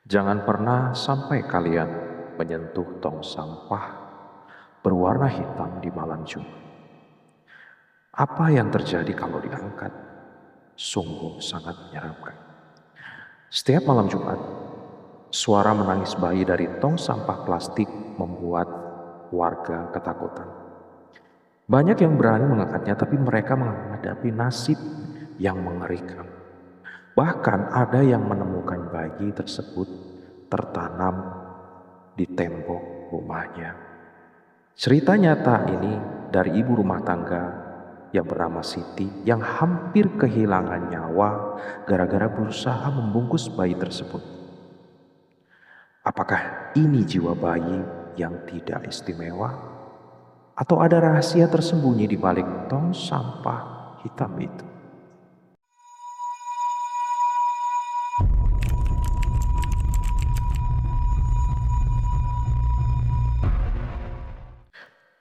Jangan pernah sampai kalian menyentuh tong sampah berwarna hitam di malam Jumat. Apa yang terjadi kalau diangkat? Sungguh sangat menyeramkan. Setiap malam Jumat, suara menangis bayi dari tong sampah plastik membuat warga ketakutan. Banyak yang berani mengangkatnya, tapi mereka menghadapi nasib yang mengerikan. Bahkan ada yang menemukan bayi tersebut tertanam di tembok rumahnya. Cerita nyata ini dari ibu rumah tangga yang bernama Siti yang hampir kehilangan nyawa gara-gara berusaha membungkus bayi tersebut. Apakah ini jiwa bayi yang tidak istimewa? Atau ada rahasia tersembunyi di balik tong sampah hitam itu?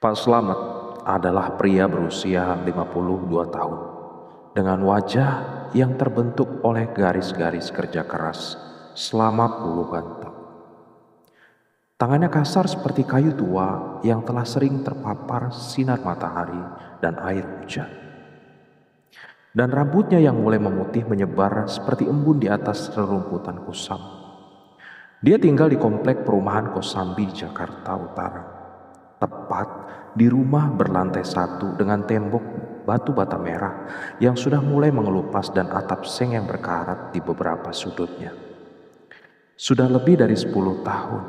Pak Slamet adalah pria berusia 52 tahun dengan wajah yang terbentuk oleh garis-garis kerja keras selama puluhan tahun. Tangannya kasar seperti kayu tua yang telah sering terpapar sinar matahari dan air hujan. Dan rambutnya yang mulai memutih menyebar seperti embun di atas rerumputan kusam. Dia tinggal di komplek perumahan Kosambi, Jakarta Utara. Tepat di rumah berlantai 1 dengan tembok batu bata merah yang sudah mulai mengelupas dan atap seng yang berkarat di beberapa sudutnya. Sudah lebih dari 10 tahun.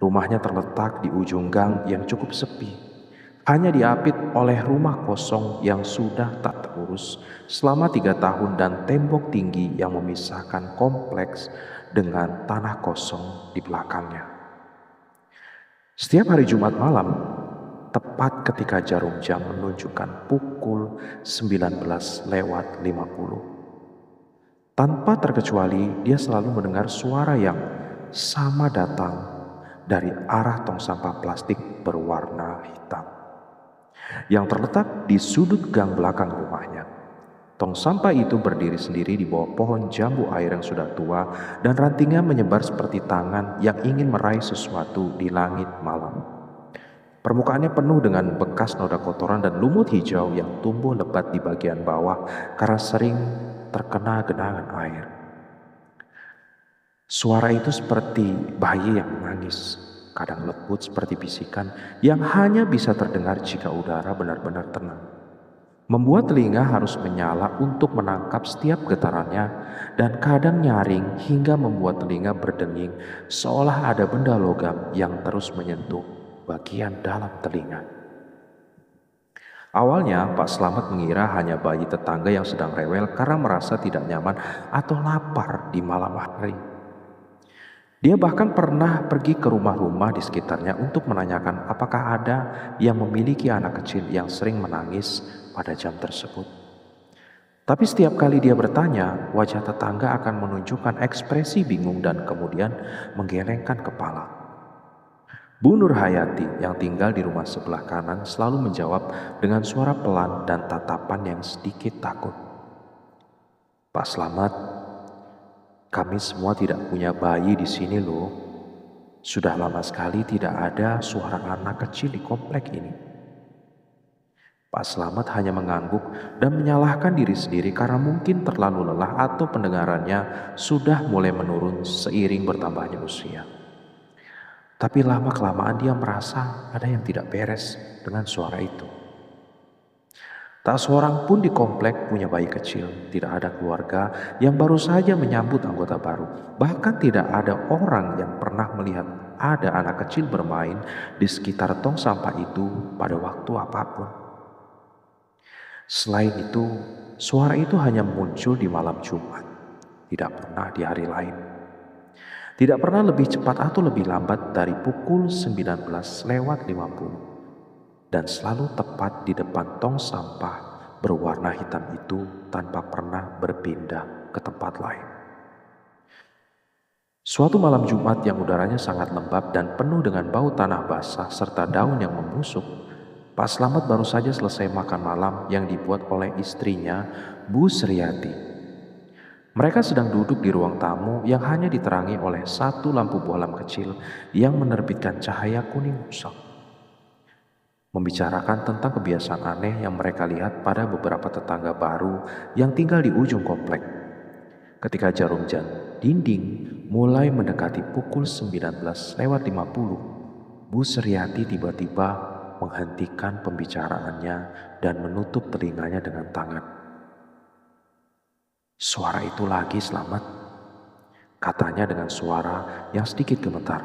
Rumahnya terletak di ujung gang yang cukup sepi. Hanya diapit oleh rumah kosong yang sudah tak terurus selama 3 tahun dan tembok tinggi yang memisahkan kompleks dengan tanah kosong di belakangnya. Setiap hari Jumat malam, tepat ketika jarum jam menunjukkan pukul 19:50, tanpa terkecuali dia selalu mendengar suara yang sama datang dari arah tong sampah plastik berwarna hitam yang terletak di sudut gang belakang rumahnya. Tong sampah itu berdiri sendiri di bawah pohon jambu air yang sudah tua dan rantingnya menyebar seperti tangan yang ingin meraih sesuatu di langit malam. Permukaannya penuh dengan bekas noda kotoran dan lumut hijau yang tumbuh lebat di bagian bawah karena sering terkena genangan air. Suara itu seperti bayi yang menangis, kadang lembut seperti bisikan yang hanya bisa terdengar jika udara benar-benar tenang. Membuat telinga harus menyala untuk menangkap setiap getarannya dan kadang nyaring hingga membuat telinga berdenging seolah ada benda logam yang terus menyentuh bagian dalam telinga. Awalnya Pak Slamet mengira hanya bayi tetangga yang sedang rewel karena merasa tidak nyaman atau lapar di malam hari. Dia bahkan pernah pergi ke rumah-rumah di sekitarnya untuk menanyakan apakah ada yang memiliki anak kecil yang sering menangis pada jam tersebut. Tapi setiap kali dia bertanya, wajah tetangga akan menunjukkan ekspresi bingung dan kemudian menggelengkan kepala. Bu Nur Hayati yang tinggal di rumah sebelah kanan selalu menjawab dengan suara pelan dan tatapan yang sedikit takut. Pak Slamet, kami semua tidak punya bayi di sini loh. Sudah lama sekali tidak ada suara anak kecil di komplek ini. Pak Slamet hanya mengangguk dan menyalahkan diri sendiri karena mungkin terlalu lelah atau pendengarannya sudah mulai menurun seiring bertambahnya usia. Tapi lama-kelamaan dia merasa ada yang tidak beres dengan suara itu. Tak seorang pun di komplek punya bayi kecil, tidak ada keluarga yang baru saja menyambut anggota baru. Bahkan tidak ada orang yang pernah melihat ada anak kecil bermain di sekitar tong sampah itu pada waktu apapun. Selain itu, suara itu hanya muncul di malam Jumat, tidak pernah di hari lain. Tidak pernah lebih cepat atau lebih lambat dari pukul 19:50. Dan selalu tepat di depan tong sampah berwarna hitam itu tanpa pernah berpindah ke tempat lain. Suatu malam Jumat yang udaranya sangat lembab dan penuh dengan bau tanah basah serta daun yang membusuk, Pak Slamet baru saja selesai makan malam yang dibuat oleh istrinya, Bu Sriati. Mereka sedang duduk di ruang tamu yang hanya diterangi oleh satu lampu bohlam kecil yang menerbitkan cahaya kuning musang. Membicarakan tentang kebiasaan aneh yang mereka lihat pada beberapa tetangga baru yang tinggal di ujung komplek. Ketika jarum jam dinding mulai mendekati pukul 19:50, Bu Suryati tiba-tiba menghentikan pembicaraannya dan menutup telinganya dengan tangan. "Suara itu lagi, Slamet," katanya dengan suara yang sedikit gemetar.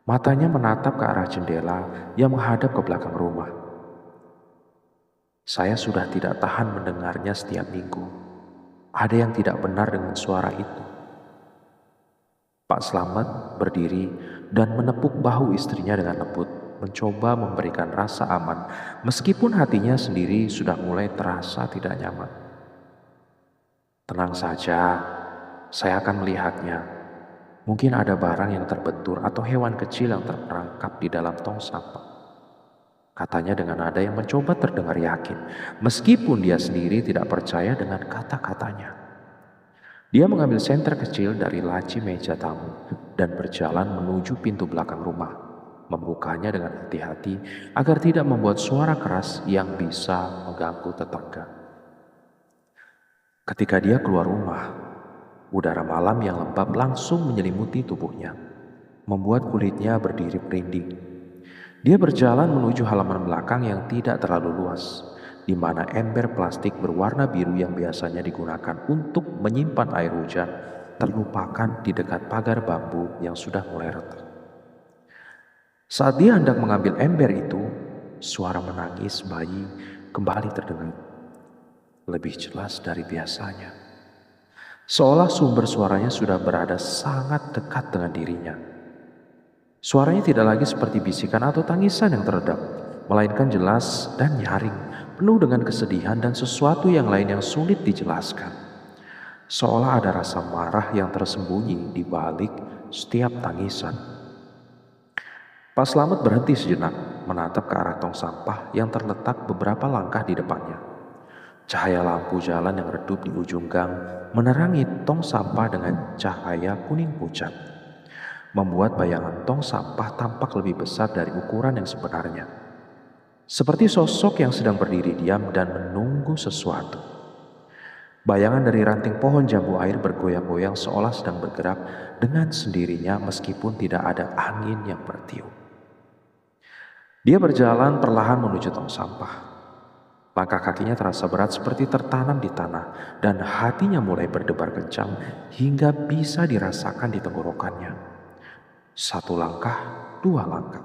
Matanya menatap ke arah jendela yang menghadap ke belakang rumah. "Saya sudah tidak tahan mendengarnya setiap minggu. Ada yang tidak benar dengan suara itu." Pak Slamet berdiri dan menepuk bahu istrinya dengan lembut, mencoba memberikan rasa aman, meskipun hatinya sendiri sudah mulai terasa tidak nyaman. "Tenang saja, saya akan melihatnya. Mungkin ada barang yang terbentur atau hewan kecil yang terperangkap di dalam tong sampah," katanya dengan nada yang mencoba terdengar yakin, meskipun dia sendiri tidak percaya dengan kata-katanya. Dia mengambil senter kecil dari laci meja tamu dan berjalan menuju pintu belakang rumah, membukanya dengan hati-hati agar tidak membuat suara keras yang bisa mengganggu tetangga. Ketika dia keluar rumah, udara malam yang lembab langsung menyelimuti tubuhnya, membuat kulitnya berdiri merinding. Dia berjalan menuju halaman belakang yang tidak terlalu luas, di mana ember plastik berwarna biru yang biasanya digunakan untuk menyimpan air hujan terlupakan di dekat pagar bambu yang sudah mulai retak. Saat dia hendak mengambil ember itu, suara menangis bayi kembali terdengar, lebih jelas dari biasanya. Seolah sumber suaranya sudah berada sangat dekat dengan dirinya. Suaranya tidak lagi seperti bisikan atau tangisan yang teredam, melainkan jelas dan nyaring, penuh dengan kesedihan dan sesuatu yang lain yang sulit dijelaskan. Seolah ada rasa marah yang tersembunyi di balik setiap tangisan. Pak Slamet berhenti sejenak, menatap ke arah tong sampah yang terletak beberapa langkah di depannya. Cahaya lampu jalan yang redup di ujung gang menerangi tong sampah dengan cahaya kuning pucat, membuat bayangan tong sampah tampak lebih besar dari ukuran yang sebenarnya. Seperti sosok yang sedang berdiri diam dan menunggu sesuatu. Bayangan dari ranting pohon jambu air bergoyang-goyang seolah sedang bergerak dengan sendirinya meskipun tidak ada angin yang bertiup. Dia berjalan perlahan menuju tong sampah. Langkah kakinya terasa berat seperti tertanam di tanah dan hatinya mulai berdebar kencang hingga bisa dirasakan di tenggorokannya. 1 langkah, 2 langkah,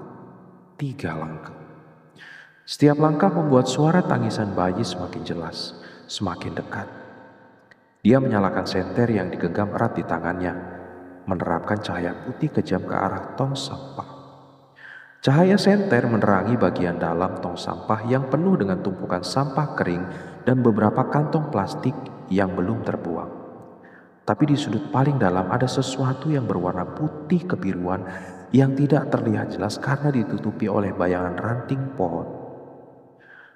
3 langkah. Setiap langkah membuat suara tangisan bayi semakin jelas, semakin dekat. Dia menyalakan senter yang digenggam erat di tangannya, menerapkan cahaya putih kejam ke arah tong sampah. Cahaya senter menerangi bagian dalam tong sampah yang penuh dengan tumpukan sampah kering dan beberapa kantong plastik yang belum terbuang. Tapi di sudut paling dalam ada sesuatu yang berwarna putih kebiruan yang tidak terlihat jelas karena ditutupi oleh bayangan ranting pohon.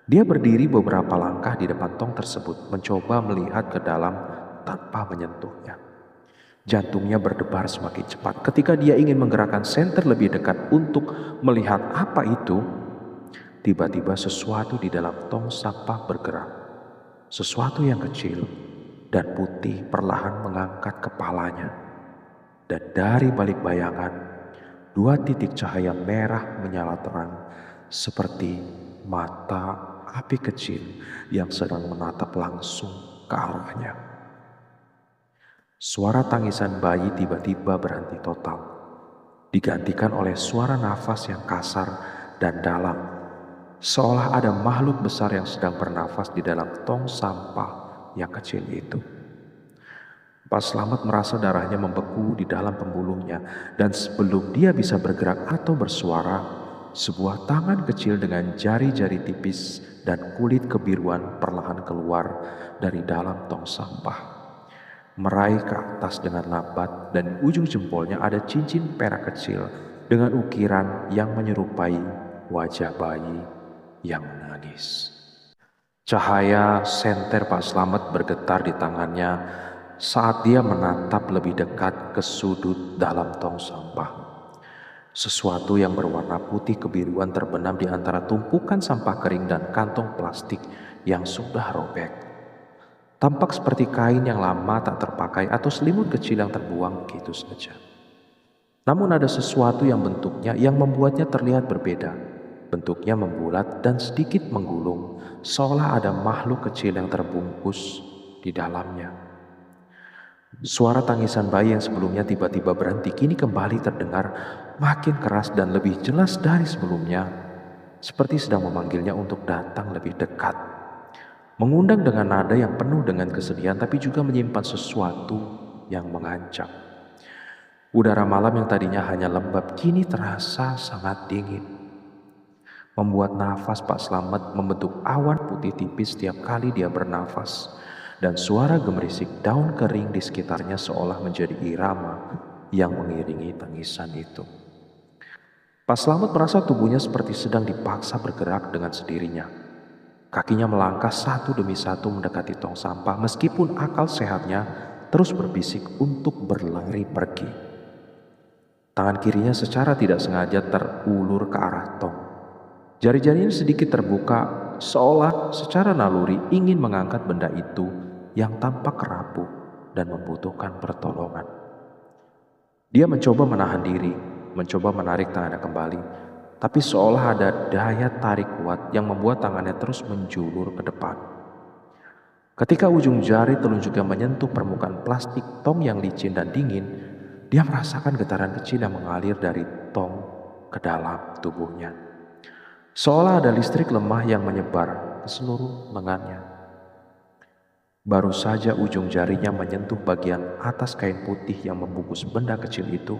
Dia berdiri beberapa langkah di depan tong tersebut, mencoba melihat ke dalam tanpa menyentuhnya. Jantungnya berdebar semakin cepat ketika dia ingin menggerakkan senter lebih dekat untuk melihat apa itu. Tiba-tiba sesuatu di dalam tong sampah bergerak. Sesuatu yang kecil dan putih perlahan mengangkat kepalanya. Dan dari balik bayangan, 2 titik cahaya merah menyala terang seperti mata api kecil yang sedang menatap langsung ke arahnya. Suara tangisan bayi tiba-tiba berhenti total, digantikan oleh suara nafas yang kasar dan dalam, seolah ada makhluk besar yang sedang bernafas di dalam tong sampah yang kecil itu. Pak Slamet merasa darahnya membeku di dalam pembuluhnya, dan sebelum dia bisa bergerak atau bersuara, sebuah tangan kecil dengan jari-jari tipis dan kulit kebiruan perlahan keluar dari dalam tong sampah, meraih ke atas dengan lambat, dan di ujung jempolnya ada cincin perak kecil dengan ukiran yang menyerupai wajah bayi yang menangis. Cahaya senter Pak Slamet bergetar di tangannya saat dia menatap lebih dekat ke sudut dalam tong sampah. Sesuatu yang berwarna putih kebiruan terbenam di antara tumpukan sampah kering dan kantong plastik yang sudah robek. Tampak seperti kain yang lama tak terpakai atau selimut kecil yang terbuang begitu saja. Namun ada sesuatu yang bentuknya yang membuatnya terlihat berbeda. Bentuknya membulat dan sedikit menggulung, seolah ada makhluk kecil yang terbungkus di dalamnya. Suara tangisan bayi yang sebelumnya tiba-tiba berhenti kini kembali terdengar makin keras dan lebih jelas dari sebelumnya, seperti sedang memanggilnya untuk datang lebih dekat. Mengundang dengan nada yang penuh dengan kesedihan tapi juga menyimpan sesuatu yang mengancam. Udara malam yang tadinya hanya lembab kini terasa sangat dingin. Membuat nafas Pak Slamet membentuk awan putih tipis setiap kali dia bernafas. Dan suara gemerisik daun kering di sekitarnya seolah menjadi irama yang mengiringi tangisan itu. Pak Slamet merasa tubuhnya seperti sedang dipaksa bergerak dengan sendirinya. Kakinya melangkah satu demi satu mendekati tong sampah meskipun akal sehatnya terus berbisik untuk berlari pergi. Tangan kirinya secara tidak sengaja terulur ke arah tong. Jari-jarinya sedikit terbuka seolah secara naluri ingin mengangkat benda itu yang tampak rapuh dan membutuhkan pertolongan. Dia mencoba menahan diri, mencoba menarik tangannya kembali, tapi seolah ada daya tarik kuat yang membuat tangannya terus menjulur ke depan. Ketika ujung jari telunjuknya menyentuh permukaan plastik tong yang licin dan dingin, dia merasakan getaran kecil yang mengalir dari tong ke dalam tubuhnya. Seolah ada listrik lemah yang menyebar ke seluruh lengannya. Baru saja ujung jarinya menyentuh bagian atas kain putih yang membungkus benda kecil itu,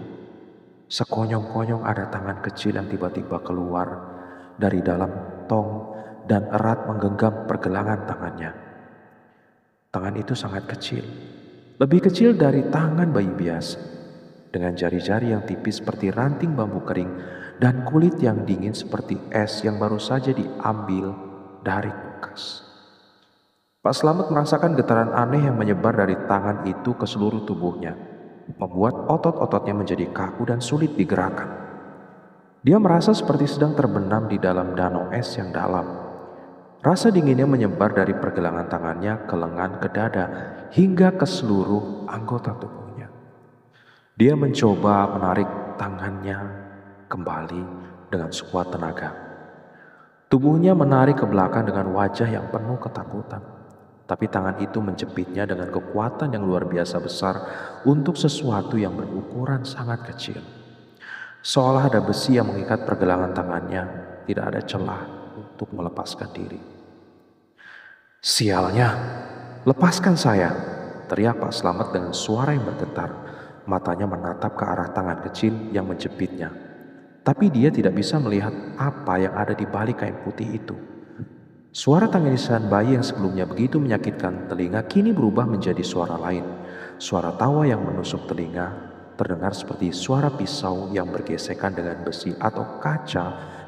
sekonyong-konyong ada tangan kecil yang tiba-tiba keluar dari dalam tong dan erat menggenggam pergelangan tangannya. Tangan itu sangat kecil, lebih kecil dari tangan bayi biasa, dengan jari-jari yang tipis seperti ranting bambu kering dan kulit yang dingin seperti es yang baru saja diambil dari kulkas. Pak Slamet merasakan getaran aneh yang menyebar dari tangan itu ke seluruh tubuhnya, membuat otot-ototnya menjadi kaku dan sulit digerakkan. Dia merasa seperti sedang terbenam di dalam danau es yang dalam. Rasa dinginnya menyebar dari pergelangan tangannya ke lengan, ke dada, hingga ke seluruh anggota tubuhnya. Dia mencoba menarik tangannya kembali dengan sekuat tenaga. Tubuhnya menarik ke belakang dengan wajah yang penuh ketakutan. Tapi tangan itu menjepitnya dengan kekuatan yang luar biasa besar untuk sesuatu yang berukuran sangat kecil. Seolah ada besi yang mengikat pergelangan tangannya, tidak ada celah untuk melepaskan diri. "Sialnya, lepaskan saya!" teriak Pak Slamet dengan suara yang bergetar. Matanya menatap ke arah tangan kecil yang menjepitnya. Tapi dia tidak bisa melihat apa yang ada di balik kain putih itu. Suara tangisan bayi yang sebelumnya begitu menyakitkan telinga kini berubah menjadi suara lain. Suara tawa yang menusuk telinga terdengar seperti suara pisau yang bergesekan dengan besi atau kaca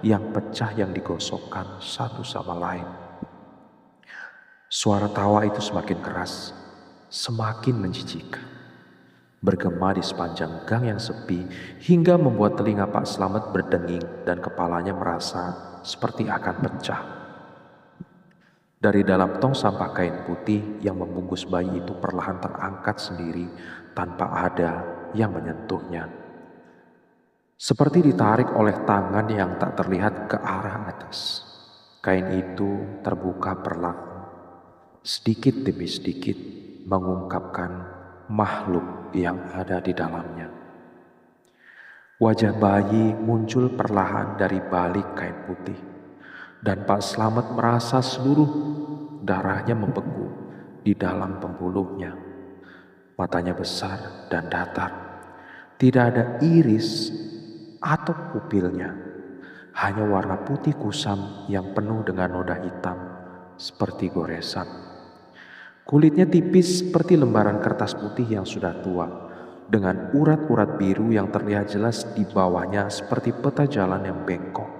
yang pecah yang digosokkan satu sama lain. Suara tawa itu semakin keras, semakin menjijikkan, bergema di sepanjang gang yang sepi hingga membuat telinga Pak Slamet berdenging dan kepalanya merasa seperti akan pecah. Dari dalam tong sampah kain putih yang membungkus bayi itu perlahan terangkat sendiri tanpa ada yang menyentuhnya. Seperti ditarik oleh tangan yang tak terlihat ke arah atas. Kain itu terbuka perlahan, sedikit demi sedikit mengungkapkan makhluk yang ada di dalamnya. Wajah bayi muncul perlahan dari balik kain putih. Dan Pak Slamet merasa seluruh darahnya membeku di dalam pembuluhnya. Matanya besar dan datar. Tidak ada iris atau pupilnya. Hanya warna putih kusam yang penuh dengan noda hitam seperti goresan. Kulitnya tipis seperti lembaran kertas putih yang sudah tua, dengan urat-urat biru yang terlihat jelas di bawahnya seperti peta jalan yang bengkok.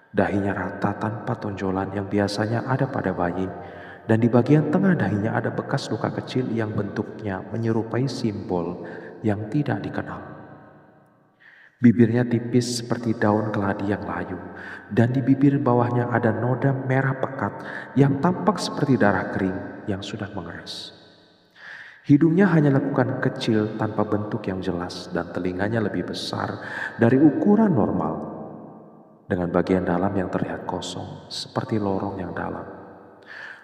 Dahinya rata tanpa tonjolan yang biasanya ada pada bayi, dan di bagian tengah dahinya ada bekas luka kecil yang bentuknya menyerupai simbol yang tidak dikenal. Bibirnya tipis seperti daun keladi yang layu, dan di bibir bawahnya ada noda merah pekat yang tampak seperti darah kering yang sudah mengeras. Hidungnya hanya lekukan kecil tanpa bentuk yang jelas, dan telinganya lebih besar dari ukuran normal, dengan bagian dalam yang terlihat kosong seperti lorong yang dalam.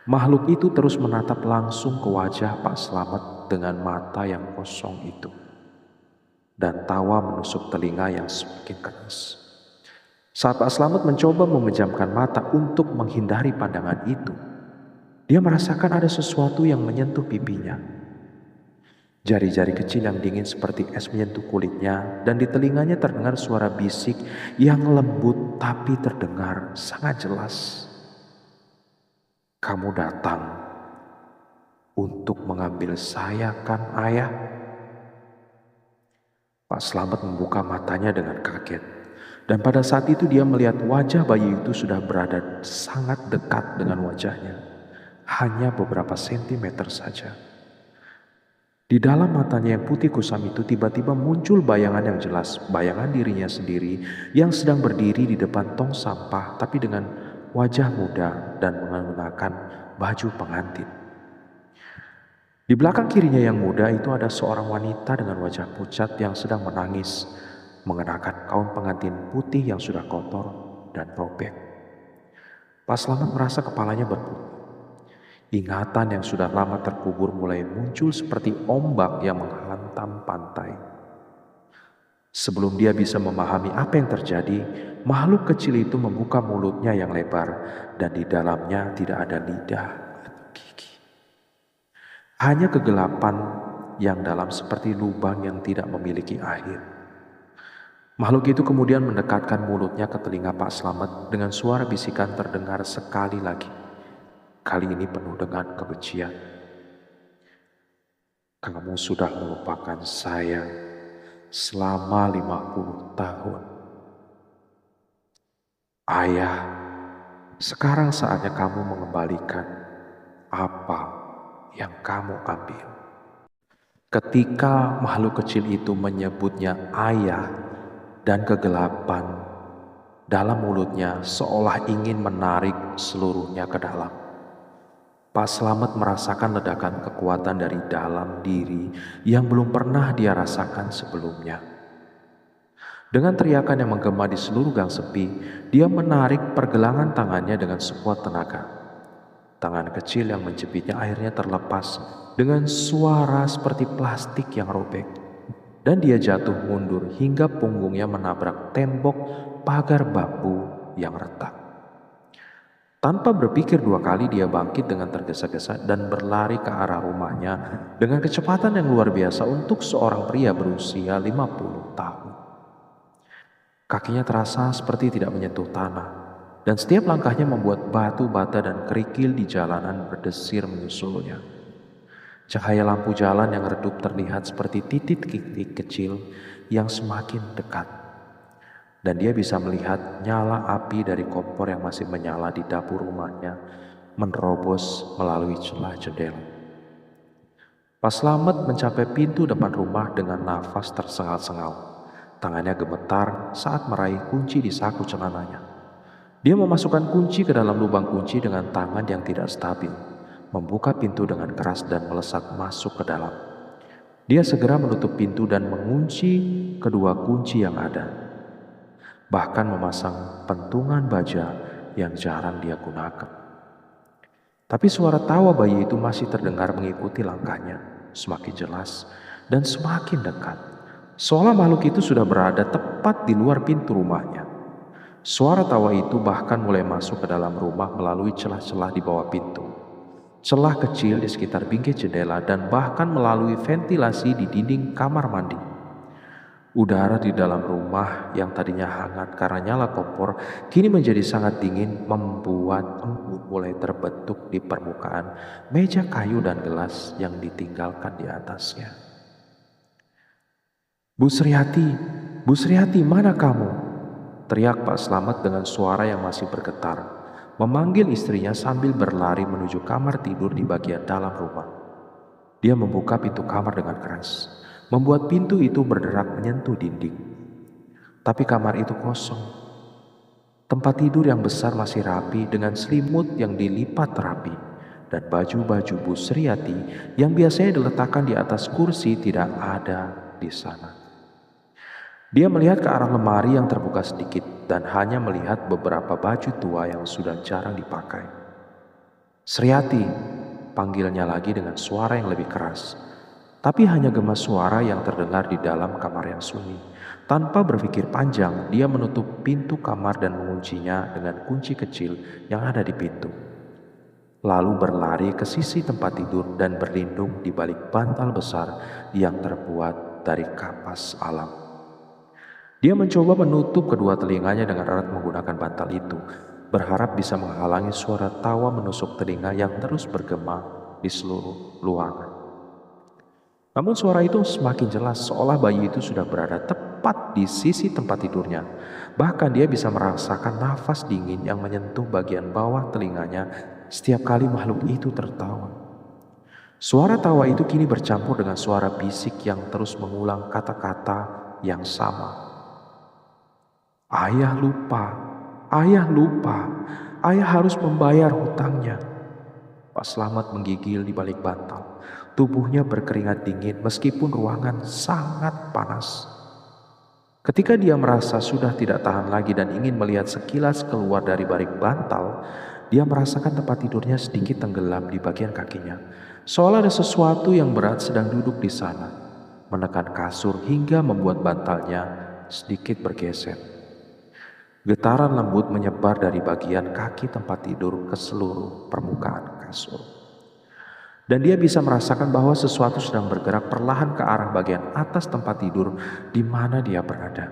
Makhluk itu terus menatap langsung ke wajah Pak Slamet dengan mata yang kosong itu, dan tawa menusuk telinga yang semakin keras. Saat Pak Slamet mencoba memejamkan mata untuk menghindari pandangan itu, dia merasakan ada sesuatu yang menyentuh pipinya. Jari-jari kecil yang dingin seperti es menyentuh kulitnya, dan di telinganya terdengar suara bisik yang lembut tapi terdengar sangat jelas. "Kamu datang untuk mengambil saya, kan, Ayah?" Pak Slamet membuka matanya dengan kaget, dan pada saat itu dia melihat wajah bayi itu sudah berada sangat dekat dengan wajahnya, hanya beberapa sentimeter saja. Di dalam matanya yang putih kusam itu tiba-tiba muncul bayangan yang jelas, bayangan dirinya sendiri yang sedang berdiri di depan tong sampah, tapi dengan wajah muda dan mengenakan baju pengantin. Di belakang kirinya yang muda itu ada seorang wanita dengan wajah pucat yang sedang menangis, mengenakan gaun pengantin putih yang sudah kotor dan robek. Pak Slamet merasa kepalanya berputar. Ingatan yang sudah lama terkubur mulai muncul seperti ombak yang menghantam pantai. Sebelum dia bisa memahami apa yang terjadi, makhluk kecil itu membuka mulutnya yang lebar, dan di dalamnya tidak ada lidah atau gigi. Hanya kegelapan yang dalam seperti lubang yang tidak memiliki akhir. Makhluk itu kemudian mendekatkan mulutnya ke telinga Pak Slamet dengan suara bisikan terdengar sekali lagi. Kali ini penuh dengan kebencian. "Kamu sudah melupakan saya selama 50 tahun. Ayah, sekarang saatnya kamu mengembalikan apa yang kamu ambil." Ketika makhluk kecil itu menyebutnya ayah, dan kegelapan dalam mulutnya seolah ingin menarik seluruhnya ke dalam, Pak Slamet merasakan ledakan kekuatan dari dalam diri yang belum pernah dia rasakan sebelumnya. Dengan teriakan yang menggema di seluruh gang sepi, dia menarik pergelangan tangannya dengan sekuat tenaga. Tangan kecil yang menjepitnya akhirnya terlepas dengan suara seperti plastik yang robek, dan dia jatuh mundur hingga punggungnya menabrak tembok pagar bambu yang retak. Tanpa berpikir dua kali, dia bangkit dengan tergesa-gesa dan berlari ke arah rumahnya dengan kecepatan yang luar biasa untuk seorang pria berusia 50 tahun. Kakinya terasa seperti tidak menyentuh tanah, dan setiap langkahnya membuat batu bata dan kerikil di jalanan berdesir menyusulnya. Cahaya lampu jalan yang redup terlihat seperti titik-titik kecil yang semakin dekat, dan dia bisa melihat nyala api dari kompor yang masih menyala di dapur rumahnya menerobos melalui celah jendela. Pak Slamet mencapai pintu depan rumah dengan nafas tersengal-sengal. Tangannya gemetar saat meraih kunci di saku celananya. Dia memasukkan kunci ke dalam lubang kunci dengan tangan yang tidak stabil, membuka pintu dengan keras dan melesat masuk ke dalam. Dia segera menutup pintu dan mengunci kedua kunci yang ada, bahkan memasang pentungan baja yang jarang dia gunakan. Tapi suara tawa bayi itu masih terdengar mengikuti langkahnya, semakin jelas dan semakin dekat, seolah makhluk itu sudah berada tepat di luar pintu rumahnya. Suara tawa itu bahkan mulai masuk ke dalam rumah melalui celah-celah di bawah pintu, celah kecil di sekitar bingkai jendela, dan bahkan melalui ventilasi di dinding kamar mandi. Udara di dalam rumah yang tadinya hangat karena nyala kompor kini menjadi sangat dingin, membuat embun mulai terbentuk di permukaan meja kayu dan gelas yang ditinggalkan di atasnya. Bu Sriati, mana kamu?" teriak Pak Slamet dengan suara yang masih bergetar. memanggil istrinya sambil berlari menuju kamar tidur di bagian dalam rumah. Dia membuka pintu kamar dengan keras, membuat pintu itu berderak menyentuh dinding. Tapi kamar itu kosong. Tempat tidur yang besar masih rapi dengan selimut yang dilipat rapi, dan baju-baju Bu Sriati yang biasanya diletakkan di atas kursi tidak ada di sana. Dia melihat ke arah lemari yang terbuka sedikit dan hanya melihat beberapa baju tua yang sudah jarang dipakai. "Sriati," panggilnya lagi dengan suara yang lebih keras, tapi hanya gema suara yang terdengar di dalam kamar yang sunyi. Tanpa berpikir panjang, dia menutup pintu kamar dan menguncinya dengan kunci kecil yang ada di pintu. Lalu berlari ke sisi tempat tidur dan berlindung di balik bantal besar yang terbuat dari kapas alam. Dia mencoba menutup kedua telinganya dengan erat menggunakan bantal itu, berharap bisa menghalangi suara tawa menusuk telinga yang terus bergema di seluruh ruangan. Namun suara itu semakin jelas, seolah bayi itu sudah berada tepat di sisi tempat tidurnya. Bahkan dia bisa merasakan nafas dingin yang menyentuh bagian bawah telinganya setiap kali makhluk itu tertawa. Suara tawa itu kini bercampur dengan suara bisik yang terus mengulang kata-kata yang sama. "Ayah lupa, ayah lupa, ayah harus membayar hutangnya." Pak Slamet menggigil di balik bantal. Tubuhnya berkeringat dingin meskipun ruangan sangat panas. Ketika dia merasa sudah tidak tahan lagi dan ingin melihat sekilas keluar dari balik bantal, dia merasakan tempat tidurnya sedikit tenggelam di bagian kakinya. Seolah ada sesuatu yang berat sedang duduk di sana, menekan kasur hingga membuat bantalnya sedikit bergeser. Getaran lembut menyebar dari bagian kaki tempat tidur ke seluruh permukaan kasur. Dan dia bisa merasakan bahwa sesuatu sedang bergerak perlahan ke arah bagian atas tempat tidur di mana dia berada.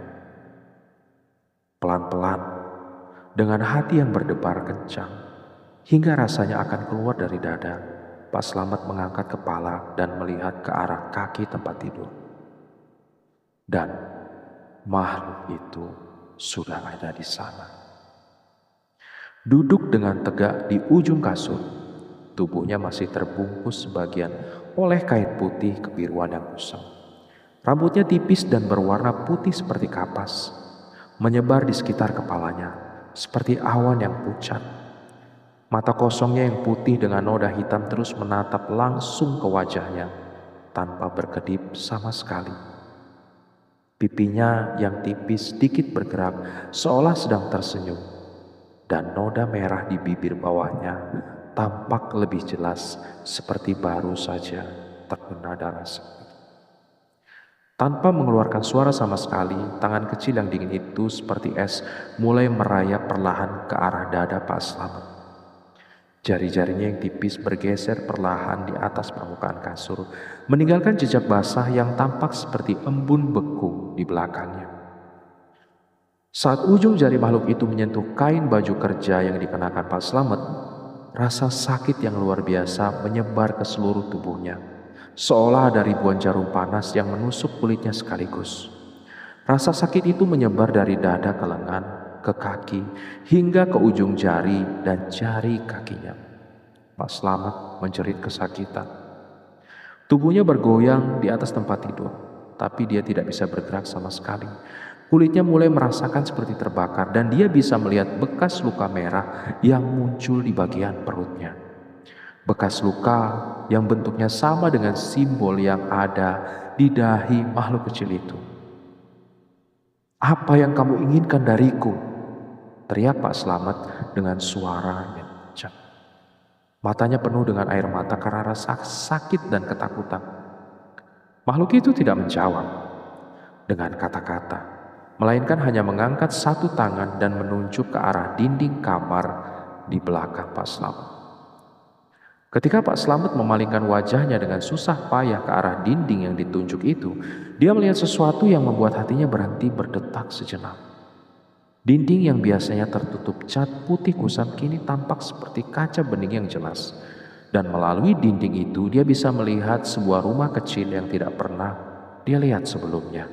Pelan-pelan, dengan hati yang berdebar kencang, hingga rasanya akan keluar dari dada, Pak Slamet mengangkat kepala dan melihat ke arah kaki tempat tidur. Dan makhluk itu sudah ada di sana. Duduk dengan tegak di ujung kasur. Tubuhnya masih terbungkus sebagian oleh kain putih kebiruan yang kusam. Rambutnya tipis dan berwarna putih seperti kapas, menyebar di sekitar kepalanya seperti awan yang pucat. Mata kosongnya yang putih dengan noda hitam terus menatap langsung ke wajahnya tanpa berkedip sama sekali. Pipinya yang tipis sedikit bergerak seolah sedang tersenyum, dan noda merah di bibir bawahnya tampak lebih jelas seperti baru saja terkena darah segar. Tanpa mengeluarkan suara sama sekali, tangan kecil yang dingin itu seperti es mulai merayap perlahan ke arah dada Pak Slamet. Jari-jarinya yang tipis bergeser perlahan di atas permukaan kasur, meninggalkan jejak basah yang tampak seperti embun beku di belakangnya. Saat ujung jari makhluk itu menyentuh kain baju kerja yang dikenakan Pak Slamet, rasa sakit yang luar biasa menyebar ke seluruh tubuhnya, seolah ada ribuan jarum panas yang menusuk kulitnya sekaligus. Rasa sakit itu menyebar dari dada ke lengan, ke kaki, hingga ke ujung jari dan jari kakinya. Pak Slamet menjerit kesakitan. Tubuhnya bergoyang di atas tempat tidur, tapi dia tidak bisa bergerak sama sekali. Kulitnya mulai merasakan seperti terbakar dan dia bisa melihat bekas luka merah yang muncul di bagian perutnya. Bekas luka yang bentuknya sama dengan simbol yang ada di dahi makhluk kecil itu. "Apa yang kamu inginkan dariku?" teriak Pak Slamet dengan suara yang kencang. Matanya penuh dengan air mata karena rasa sakit dan ketakutan. Makhluk itu tidak menjawab dengan kata-kata, melainkan hanya mengangkat satu tangan dan menunjuk ke arah dinding kamar di belakang Pak Slamet. Ketika Pak Slamet memalingkan wajahnya dengan susah payah ke arah dinding yang ditunjuk itu, dia melihat sesuatu yang membuat hatinya berhenti berdetak sejenak. Dinding yang biasanya tertutup cat putih kusam kini tampak seperti kaca bening yang jelas. Dan melalui dinding itu dia bisa melihat sebuah rumah kecil yang tidak pernah dia lihat sebelumnya.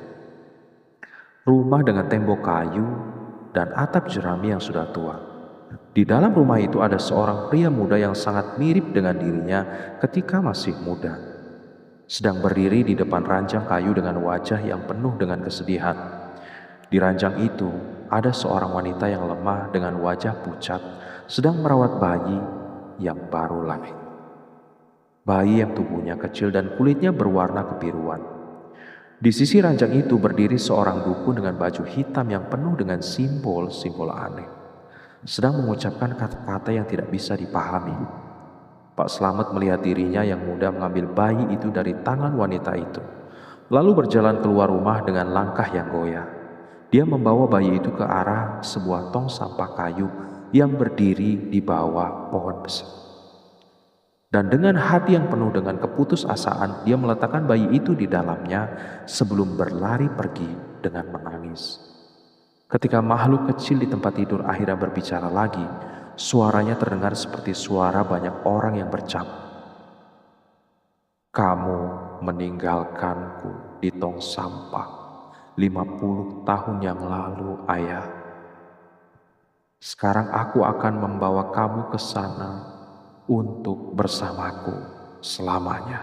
Rumah dengan tembok kayu dan atap jerami yang sudah tua. Di dalam rumah itu ada seorang pria muda yang sangat mirip dengan dirinya ketika masih muda, sedang berdiri di depan ranjang kayu dengan wajah yang penuh dengan kesedihan. Di ranjang itu ada seorang wanita yang lemah dengan wajah pucat, sedang merawat bayi yang baru lahir. Bayi yang tubuhnya kecil dan kulitnya berwarna kebiruan. Di sisi ranjang itu berdiri seorang dukun dengan baju hitam yang penuh dengan simbol-simbol aneh, sedang mengucapkan kata-kata yang tidak bisa dipahami. Pak Slamet melihat dirinya yang muda mengambil bayi itu dari tangan wanita itu, lalu berjalan keluar rumah dengan langkah yang goyah. Dia membawa bayi itu ke arah sebuah tong sampah kayu yang berdiri di bawah pohon besar. Dan dengan hati yang penuh dengan keputusasaan, dia meletakkan bayi itu di dalamnya sebelum berlari pergi dengan menangis. Ketika makhluk kecil di tempat tidur akhirnya berbicara lagi, suaranya terdengar seperti suara banyak orang yang bercakap. Kamu meninggalkanku di tong sampah 50 tahun yang lalu, Ayah. Sekarang aku akan membawa kamu ke sana untuk bersamaku selamanya.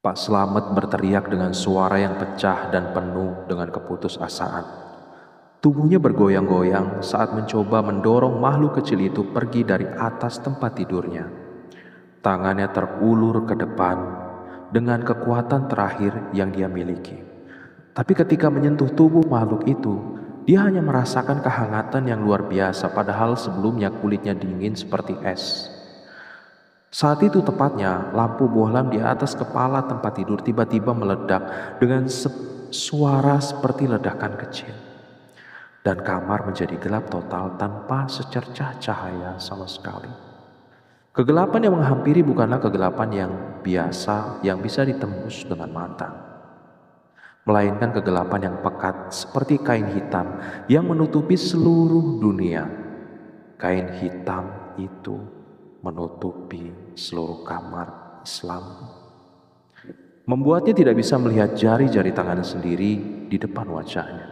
Pak Slamet berteriak dengan suara yang pecah dan penuh dengan keputusasaan. Tubuhnya bergoyang-goyang saat mencoba mendorong makhluk kecil itu pergi dari atas tempat tidurnya. Tangannya terulur ke depan dengan kekuatan terakhir yang dia miliki. Tapi ketika menyentuh tubuh makhluk itu, dia hanya merasakan kehangatan yang luar biasa, padahal sebelumnya kulitnya dingin seperti es. Saat itu tepatnya, lampu bohlam di atas kepala tempat tidur tiba-tiba meledak dengan suara seperti ledakan kecil. Dan kamar menjadi gelap total tanpa secercah cahaya sama sekali. Kegelapan yang menghampiri bukanlah kegelapan yang biasa yang bisa ditembus dengan mata, melainkan kegelapan yang pekat seperti kain hitam yang menutupi seluruh dunia. Kain hitam itu menutupi seluruh kamar Islam, membuatnya tidak bisa melihat jari-jari tangannya sendiri di depan wajahnya.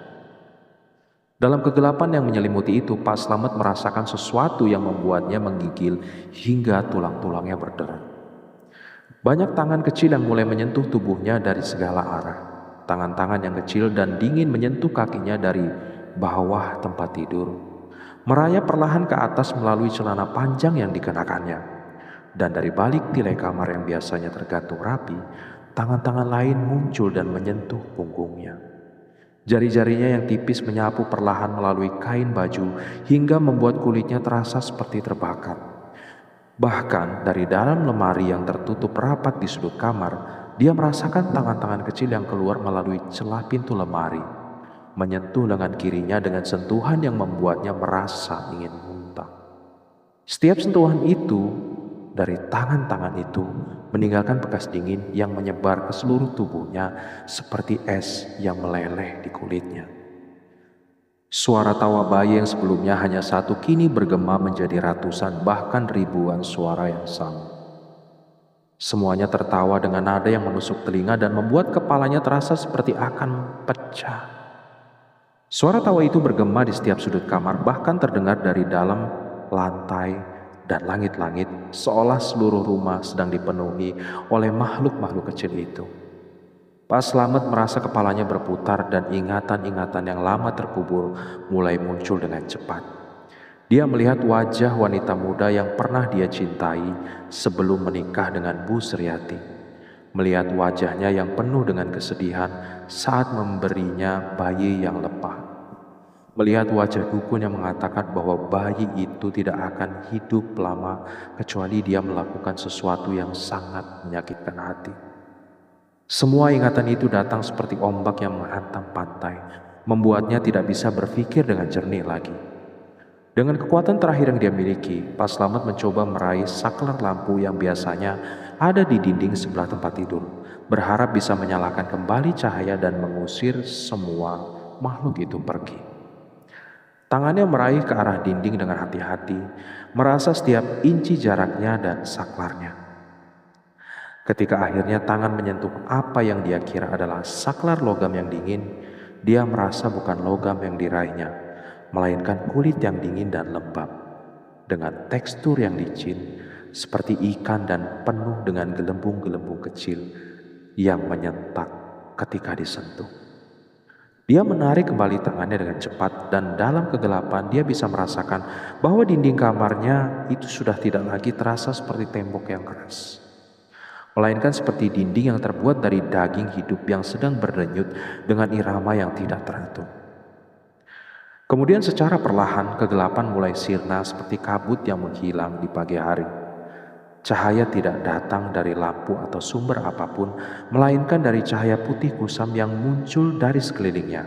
Dalam kegelapan yang menyelimuti itu, Pak Slamet merasakan sesuatu yang membuatnya menggigil hingga tulang-tulangnya berderak. Banyak tangan kecil yang mulai menyentuh tubuhnya dari segala arah. Tangan-tangan yang kecil dan dingin menyentuh kakinya dari bawah tempat tidur, merayap perlahan ke atas melalui celana panjang yang dikenakannya. Dan dari balik tirai kamar yang biasanya tergantung rapi, tangan-tangan lain muncul dan menyentuh punggungnya. Jari-jarinya yang tipis menyapu perlahan melalui kain baju hingga membuat kulitnya terasa seperti terbakar. Bahkan dari dalam lemari yang tertutup rapat di sudut kamar, dia merasakan tangan-tangan kecil yang keluar melalui celah pintu lemari, menyentuh lengan kirinya dengan sentuhan yang membuatnya merasa ingin muntah. Setiap sentuhan itu dari tangan-tangan itu meninggalkan bekas dingin yang menyebar ke seluruh tubuhnya seperti es yang meleleh di kulitnya. Suara tawa bayi yang sebelumnya hanya satu kini bergema menjadi ratusan bahkan ribuan suara yang sama. Semuanya tertawa dengan nada yang menusuk telinga dan membuat kepalanya terasa seperti akan pecah. Suara tawa itu bergema di setiap sudut kamar, bahkan terdengar dari dalam lantai dan langit-langit, seolah seluruh rumah sedang dipenuhi oleh makhluk-makhluk kecil itu. Pak Slamet merasa kepalanya berputar dan ingatan-ingatan yang lama terkubur mulai muncul dengan cepat. Dia melihat wajah wanita muda yang pernah dia cintai sebelum menikah dengan Bu Suryati. Melihat wajahnya yang penuh dengan kesedihan saat memberinya bayi yang lemah. Melihat wajah dukun yang mengatakan bahwa bayi itu tidak akan hidup lama kecuali dia melakukan sesuatu yang sangat menyakitkan hati. Semua ingatan itu datang seperti ombak yang menghantam pantai, membuatnya tidak bisa berpikir dengan jernih lagi. Dengan kekuatan terakhir yang dia miliki, Pak Slamet mencoba meraih saklar lampu yang biasanya ada di dinding sebelah tempat tidur, berharap bisa menyalakan kembali cahaya dan mengusir semua makhluk itu pergi. Tangannya meraih ke arah dinding dengan hati-hati, merasa setiap inci jaraknya dan saklarnya. Ketika akhirnya tangan menyentuh apa yang dia kira adalah saklar logam yang dingin, dia merasa bukan logam yang diraihnya, melainkan kulit yang dingin dan lembab. dengan tekstur yang licin seperti ikan dan penuh dengan gelembung-gelembung kecil yang menyentak ketika disentuh. Dia menarik kembali tangannya dengan cepat dan dalam kegelapan dia bisa merasakan bahwa dinding kamarnya itu sudah tidak lagi terasa seperti tembok yang keras, melainkan seperti dinding yang terbuat dari daging hidup yang sedang berdenyut dengan irama yang tidak teratur. Kemudian secara perlahan kegelapan mulai sirna seperti kabut yang menghilang di pagi hari. Cahaya tidak datang dari lampu atau sumber apapun, melainkan dari cahaya putih kusam yang muncul dari sekelilingnya.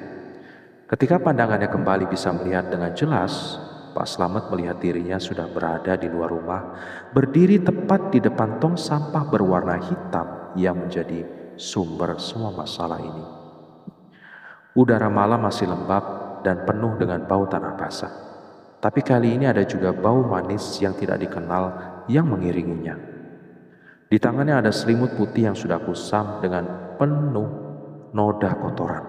Ketika pandangannya kembali bisa melihat dengan jelas, Pak Slamet melihat dirinya sudah berada di luar rumah, berdiri tepat di depan tong sampah berwarna hitam yang menjadi sumber semua masalah ini. Udara malam masih lembab dan penuh dengan bau tanah basah. Tapi kali ini ada juga bau manis yang tidak dikenal yang mengiringinya. Di tangannya ada selimut putih yang sudah kusam dengan penuh noda kotoran,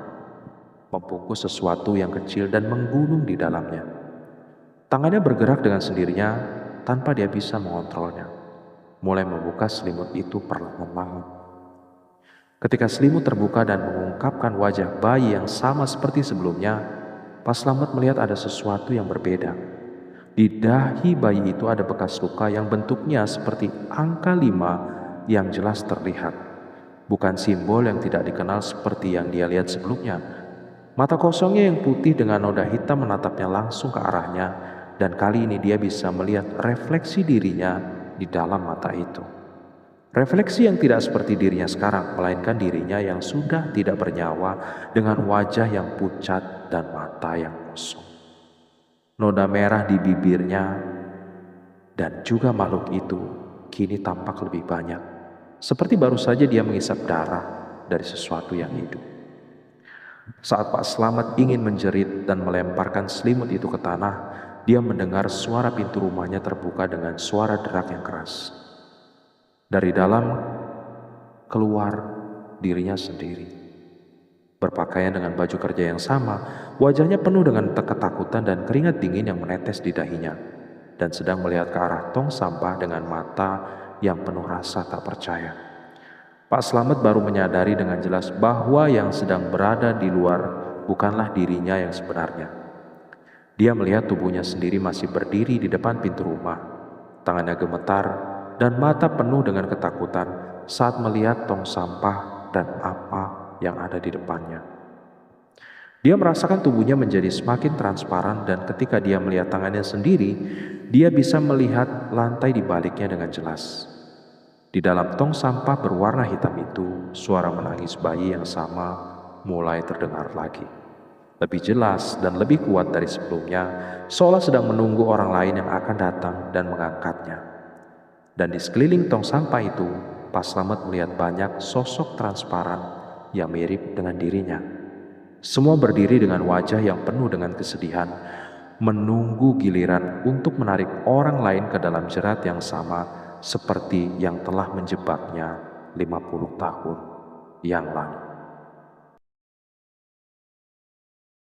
membungkus sesuatu yang kecil dan menggulung di dalamnya. Tangannya bergerak dengan sendirinya tanpa dia bisa mengontrolnya, mulai membuka selimut itu perlahan-lahan. Ketika selimut terbuka dan mengungkapkan wajah bayi yang sama seperti sebelumnya, Pak Slamet melihat ada sesuatu yang berbeda. Di dahi bayi itu ada bekas luka yang bentuknya seperti angka 5 yang jelas terlihat. Bukan simbol yang tidak dikenal seperti yang dia lihat sebelumnya. Mata kosongnya yang putih dengan noda hitam menatapnya langsung ke arahnya, dan kali ini dia bisa melihat refleksi dirinya di dalam mata itu. Refleksi yang tidak seperti dirinya sekarang, melainkan dirinya yang sudah tidak bernyawa dengan wajah yang pucat dan mata yang kosong. Noda merah di bibirnya dan juga makhluk itu kini tampak lebih banyak, seperti baru saja dia mengisap darah dari sesuatu yang hidup. Saat Pak Slamet ingin menjerit dan melemparkan selimut itu ke tanah, dia mendengar suara pintu rumahnya terbuka dengan suara derak yang keras. Dari dalam keluar dirinya sendiri, berpakaian dengan baju kerja yang sama, wajahnya penuh dengan ketakutan dan keringat dingin yang menetes di dahinya, dan sedang melihat ke arah tong sampah dengan mata yang penuh rasa tak percaya. Pak Slamet baru menyadari dengan jelas bahwa yang sedang berada di luar bukanlah dirinya yang sebenarnya. Dia melihat tubuhnya sendiri masih berdiri di depan pintu rumah, tangannya gemetar dan mata penuh dengan ketakutan saat melihat tong sampah dan apa yang ada di depannya. Dia merasakan tubuhnya menjadi semakin transparan, dan ketika dia melihat tangannya sendiri, dia bisa melihat lantai di baliknya dengan jelas. Di dalam tong sampah berwarna hitam itu, suara menangis bayi yang sama mulai terdengar lagi. Lebih jelas dan lebih kuat dari sebelumnya, seolah sedang menunggu orang lain yang akan datang dan mengangkatnya. Dan di sekeliling tong sampah itu, Pak Slamet melihat banyak sosok transparan yang mirip dengan dirinya. Semua berdiri dengan wajah yang penuh dengan kesedihan, menunggu giliran untuk menarik orang lain ke dalam jerat yang sama seperti yang telah menjebaknya 50 tahun yang lalu.